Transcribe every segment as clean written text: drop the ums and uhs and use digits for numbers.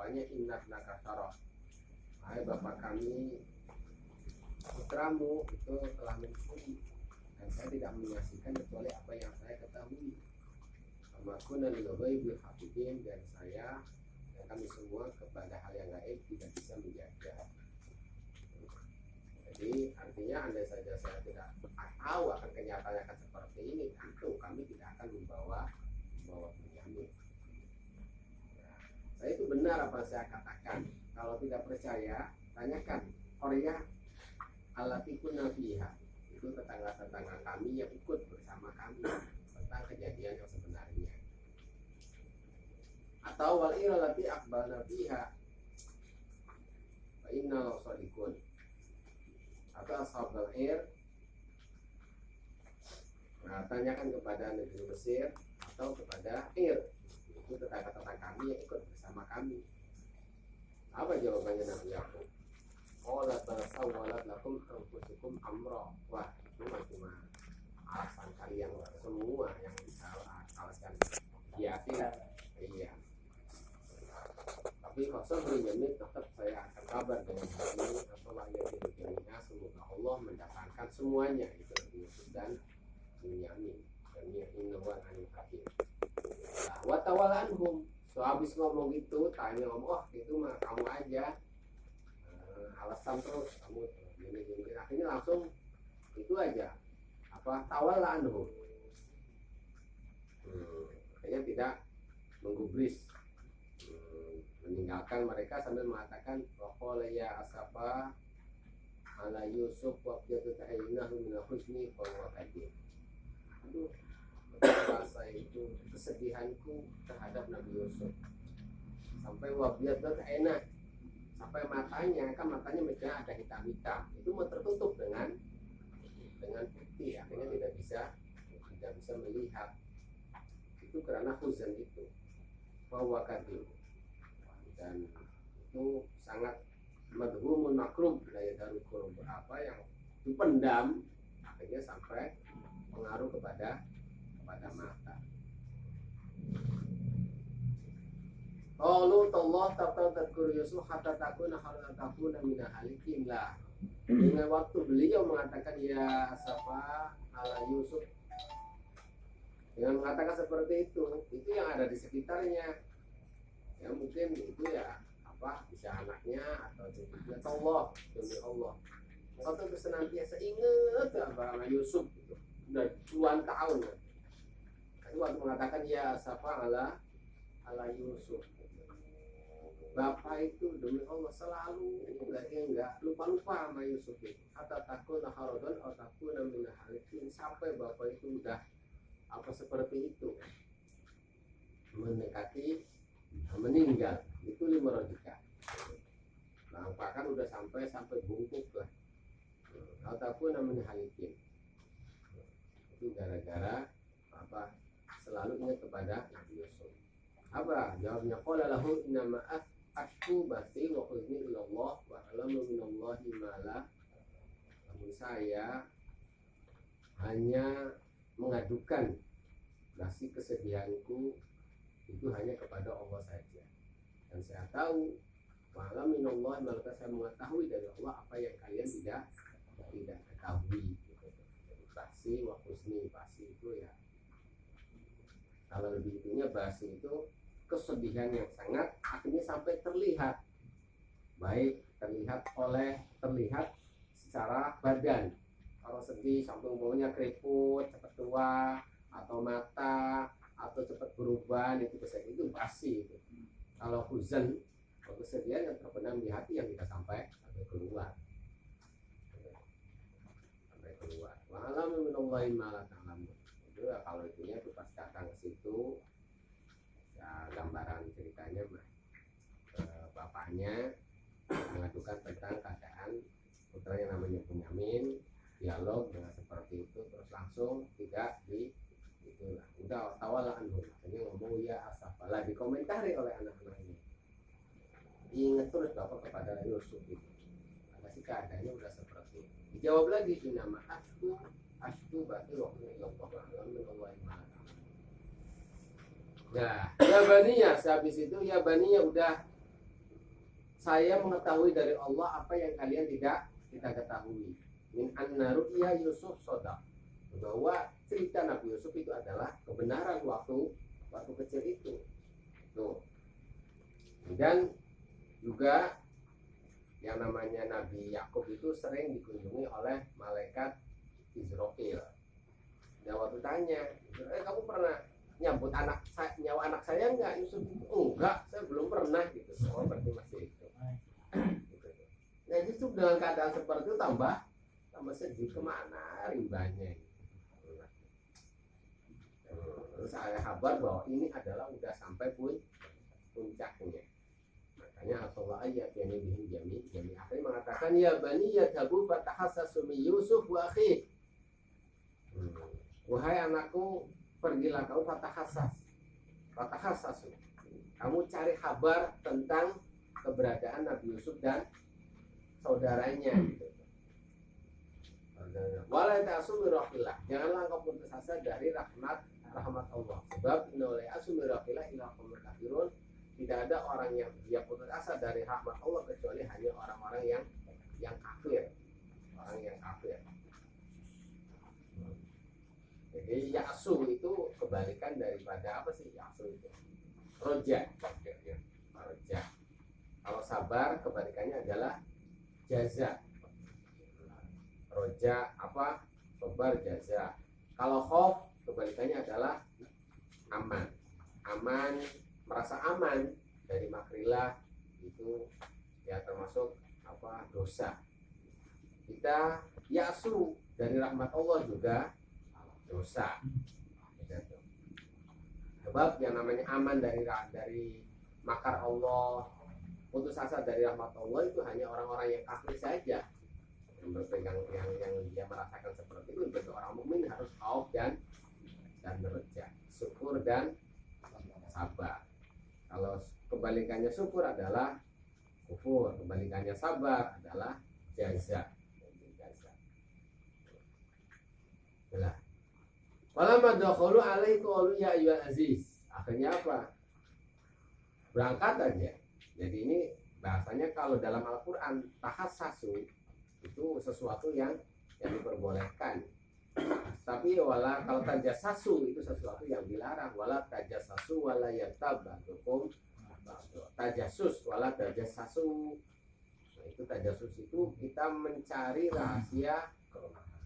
bapaknya, innabna kasara, hai bapak kami, putramu itu telah mencuri dan saya tidak menyaksikan kecuali apa yang saya ketahui. Amakuna lil ghaibi hafidin, dan saya dan kami semua kepada hal yang gaib tidak bisa menjaga. Jadi artinya andai saja saya tidak tahu akan kenyataannya akan seperti ini, tentu kami tidak akan membawa Bunyamin. Saya itu benar apa saya katakan. Kalau tidak percaya, tanyakan Korea allati kunna fiha, itu tetangga-tetangga kami yang ikut bersama kami tentang kejadian yang sebenarnya. Atau wal irallati aqbalna fiha fa inna lasadiqun, atau ashabul ir, nah, tanyakan kepada negeri Mesir atau kepada Ir, itu tetangga-tetangga kami yang ikut bersama kami. Apa jawabannya Nabi Yakub? Qala tasawwalat lakum anfusukum amra. Wah, itu cuma alasan kalian semua yang alasan biasa. Iya. Tapi maksud Bunyamin tetap saya akan kabar dengan ini atau lahir di dunia, semoga Allah mendatangkan semuanya, itu Nabi Yusuf dan Bunyamin. Dan innahu alim hakim. Nah, wa tawalla anhum. So habis ngomong gitu, tanya ngomong, itu mah kamu aja. Alasan terus kamu gini. Akhirnya langsung itu aja. Apa tawalla anhum. Akhirnya tidak menggubris, meninggalkan mereka sambil mengatakan waqala ya asafa ala Yusuf wa qadatainahu min husni fa huwa kadim. Aduh, rasa itu kesedihanku terhadap Nabi Yusuf sampai wabiyadat enak, sampai matanya mungkin ada hitam-hitam, itu mau tertutup dengan putih, akhirnya tidak bisa melihat. Itu karena huzan itu bahwa kadim, dan itu sangat madhumun makrum, daya daru kurung berapa yang dipendam, akhirnya sampai pengaruh kepada mata. Qalu tallah taqul Yusuf hatta takuna halan takuna min halikin lah. Dengan waktu beliau mengatakan ya asafa ala Yusuf, dengan mengatakan seperti itu yang ada di sekitarnya, ya mungkin itu ya bisa anaknya atau cucunya, Allah demi Allah, maka itu senantiasa ingat sama Yusuf gitu. Udah puluhan tahun ya. Tapi waktu mengatakan ya asafa ala Yusuf, Bapak itu demi Allah selalu enggak lupa sama Yusuf itu. Hatta takuna haradun atau takuna min halikin, sampai Bapak itu udah seperti itu, mendekati meninggal. Itu 5 rodika. Nah, bahkan udah sampai bungkuk lah. Atau takuna min halikin. Itu gara-gara selalu ingat kepada Nabi Yusuf. Apa jawabnya? Qala lahu inna ma'af ashku bati wa huzni ilallah wa alamu minallahi ma'ala. Namun saya hanya mengadukan nasi kesedihanku itu hanya kepada Allah saja, dan saya tahu wa alamu minallahi ma'ala, saya mengetahui dari Allah apa yang kalian tidak ketahui. Jadi basi wa huzni, basi itu ya, kalau lebih itunya basi itu kesedihan yang sangat, akhirnya sampai terlihat, baik terlihat secara badan. Kalau sedih sampai umumnya keriput, cepat tua, atau mata, atau cepat berubah, itu basi itu. Kalau huzan, kesedihan yang terpendam di hati yang tidak sampai keluar. Wa'alamu minallahi ma la ta'lamun. Itu ya, kalau itunya itu pas datang ke situ, ya gambaran ceritanya bapaknya mengadukan tentang keadaan putra yang namanya Bunyamin, dialog dengan seperti itu, terus langsung tidak itulah, udah tawalla anhu, akhirnya ngomong ya asafalah, dikomentari oleh anak-anak ini. Ingat terus bapak kepada Yusuf itu, apa sih keadaannya udah seperti itu. Dijawab lagi, inama ashku bati waktu Nah, ya baniya, sehabis itu ya baniya udah saya mengetahui dari Allah apa yang kalian tidak ketahui. Min anna ru'ya Yusuf shadaq, bahwa cerita Nabi Yusuf itu adalah kebenaran waktu kecil itu. Tuh. Dan juga yang namanya Nabi Yakub itu sering dikunjungi oleh malaikat Israel. Dan waktu tanya, kamu pernah nyambut nyawa anak saya enggak? Yusuf itu enggak, saya belum pernah gitu. Oh, berarti masih itu. Nah, justru dengan keadaan seperti itu tambah sedih, kemana rimbanya gitu. Terus ada kabar bahwa ini adalah udah sampai puncaknya. Makanya Allah ayat yang ini jami akhir mengatakan ya bani ya tabu fatahassasu min Yusuf wa akhi. Wahai anakku, pergilah kau fatahassasu. Kamu cari kabar tentang keberadaan Nabi Yusuf dan saudaranya gitu. Wala ta'sumi rahillah, janganlah engkau putus asa dari rahmat Allah. Sebab innallaha ya'sumi rahillah ila qaumil kafirun. Tidak ada orang yang dia putus asa dari rahmat Allah kecuali hanya orang-orang yang kafir. Orang yang kafir. Jadi ya'su itu kebalikan daripada apa sih ya'su itu? Roja. Roja. Kalau sabar kebalikannya adalah jaza. Roja apa? Sabar, jaza. Kalau khauf kebalikannya adalah aman. Aman, merasa aman dari makrilah itu ya termasuk apa? Dosa. Kita ya'su dari rahmat Allah juga dosa. Sebab yang namanya aman dari makar Allah, putus asa dari rahmat Allah itu hanya orang-orang yang kafir saja. Yang berpegang yang dia merasakan seperti itu. Bagi orang mukmin harus khauf dan roja, syukur dan sabar. Kalau kebalikannya syukur adalah kufur, kebalikannya sabar adalah jaza. Jelas. Walamma dakhalu alaihi qalu ya ayyuhal aziz. Akhirnya apa? Berangkat aja. Jadi ini bahasanya kalau dalam Al-Qur'an tahassasu itu sesuatu yang diperbolehkan. Tapi wala kalau tajassasu itu sesuatu yang dilarang. Wala tajassasu wala yatabatukum. Tajassus wala tajassasu. Nah, itu tajassus itu kita mencari rahasia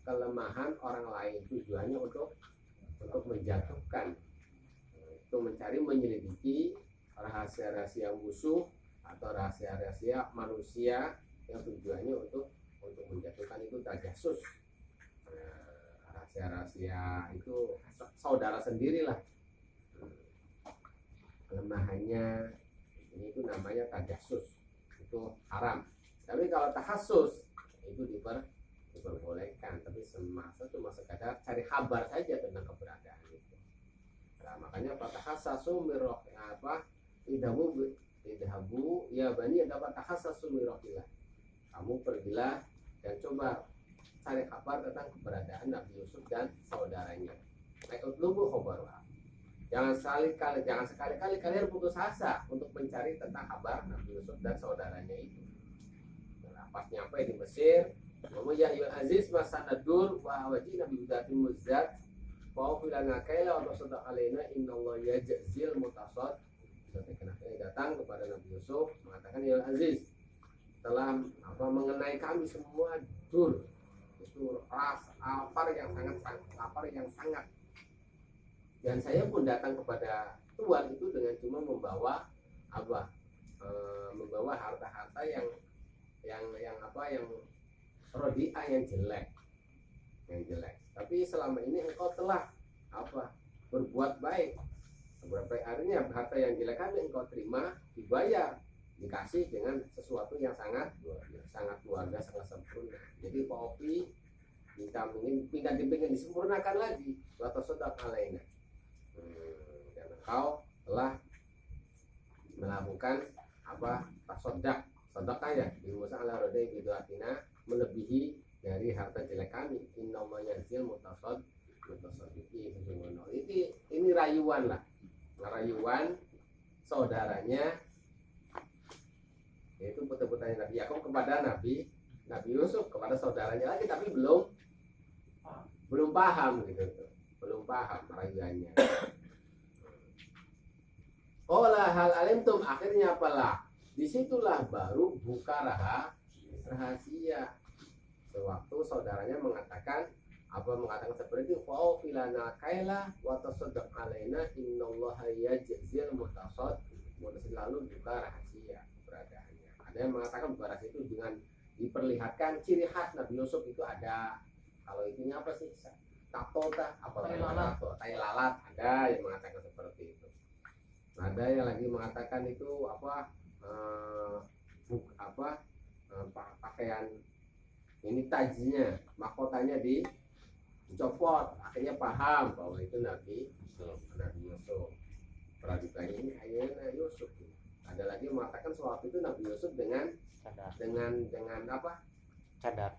kelemahan orang lain, tujuannya untuk menjatuhkan. Itu mencari menyelidiki rahasia-rahasia musuh atau rahasia-rahasia manusia yang tujuannya untuk menjatuhkan, itu tajassus. Rahasia-rahasia itu saudara sendirilah. Kelemahannya ini itu namanya tajassus, itu haram. Tapi kalau tahassus itu diperbolehkan, tapi semasa cuma sekadar cari kabar saja tentang keberadaan itu. Nah, makanya fatahassasu mirroh apa? Idhabu ya bani dapat tahassasu mirrohillah. Kamu pergilah dan coba cari kabar tentang keberadaan Nabi Yusuf dan saudaranya. Utlubu khabarah. Jangan sekali-kali kalian putus asa untuk mencari tentang kabar Nabi Yusuf dan saudaranya itu. Nah, pas nyampe di Mesir, ya ayyuhal aziz masanadur wa wajina bi udatin muzzat wa filana kaila wa tasaddaq alaina innallaha yajzil mutasad. Ketika datang kepada Nabi Yusuf mengatakan ya aziz, telah mengenai kami semua dur, itu lapar yang sangat, dan saya pun datang kepada Tuhan itu dengan cuma membawa membawa harta-harta yang rodiah, yang jelek. Tapi selama ini engkau telah berbuat baik. Beberapa harinya harta yang jelek kami engkau terima, dibayar, dikasih dengan sesuatu yang sangat luar biasa, sangat sempurna. Jadi kopi kita ingin disempurnakan lagi. Wa tasaddaq alaina. Dan engkau telah melakukan tasaddaq. Sedekah ya, di Musa ala rodai biduatina, melebihi dari harta jelek kami. Innallaha yajzil mutasaddiqin. Ini rayuan lah. Rayuan saudaranya yaitu putra-putranya Nabi Yakub kepada Nabi Yusuf, kepada saudaranya lagi, tapi belum paham gitu, belum paham rayuannya. Olah hal alimtum, akhirnya apalah? Disitulah baru buka rahasia. Sewaktu saudaranya mengatakan seperti itu, fa'u filana kaila wa tasaddaq alaina innallaha yajzil mutasad. Lalu buka rahasia keberadaannya. Ada yang mengatakan buka rahasia itu dengan diperlihatkan ciri khas Nabi Yusuf itu ada. Kalau itunya apa sih? Tato kah? Apa tai lalat? Ada yang mengatakan seperti itu. Ada yang lagi mengatakan itu pakaian ini tajnya, mahkotanya dicopot, akhirnya paham bahwa itu Nabi Yusuf. Pradipanya ini kayaknya Yusuf. Ada lagi yang mengatakan sewaktu itu Nabi Yusuf dengan cadar.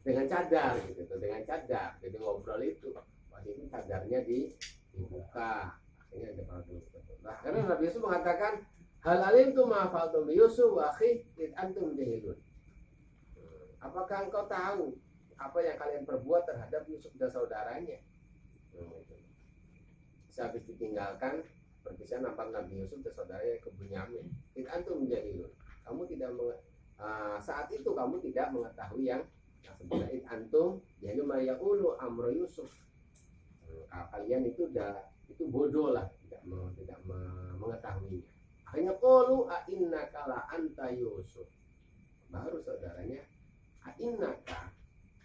Dengan cadar gitu, dengan cadar. Jadi ngobrol itu, waktu itu cadarnya dibuka. Akhirnya ada peraduan. Nah, karena Nabi Yusuf mengatakan hal alimtum ma fa'altum bi Yusuf wa akhi id antum jahilun. Apakah engkau tahu apa yang kalian perbuat terhadap Yusuf dan saudaranya? Sehabis ditinggalkan perpisahan nampak Nabi Yusuf dan saudaranya ke Bunyamin. Id antum jahilun. Kamu tidak saat itu kamu tidak mengetahui yang sebenarnya. Id antum jahilun ma yaqulu amru Yusuf. Kalian itu bodoh lah, tidak mengetahuinya. Akhirnya qalu a innaka la anta Yusuf. Baru saudaranya, a innaka,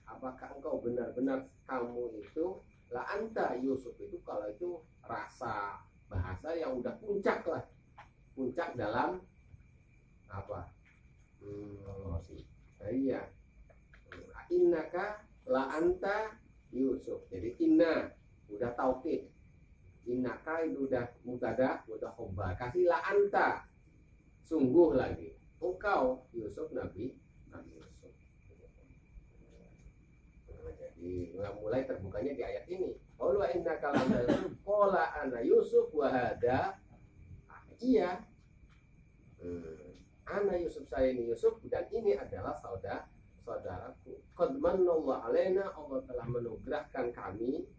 apakah engkau benar-benar kamu itu la anta Yusuf. Itu kalau itu rasa bahasa yang udah puncak lah, puncak dalam iya, a innaka la anta Yusuf. Jadi inna udah taukid, innaka itu udah mubtada, udah khobar, kasih la anta, sungguh lagi engkau Yusuf, Nabi Yusuf. Jadi mulai terbukanya di ayat ini. Qalu innaka la anta Yusuf, qala ana Yusuf wa hada. Iya, ana Yusuf, saya ini Yusuf, dan ini adalah saudaraku. Qad manallahu alaina, Allah telah menugerahkan kami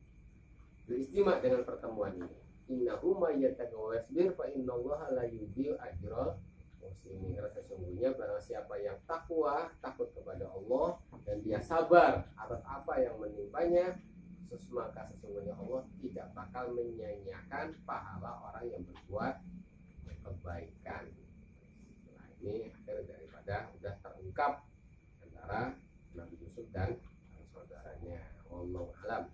beristimewa dengan pertemuan ini. Innahu may yattaqi wa yasbir fa innallaha la yudhi'u ajral muhsinin. Sesungguhnya barang siapa yang takwa, takut kepada Allah, dan dia sabar atas apa yang menimpanya, maka sesungguhnya Allah tidak bakal menyia-nyiakan pahala orang yang berbuat kebaikan. Nah, ini akhir daripada sudah terungkap antara Nabi Yusuf dan saudaranya. Wallahu a'lam.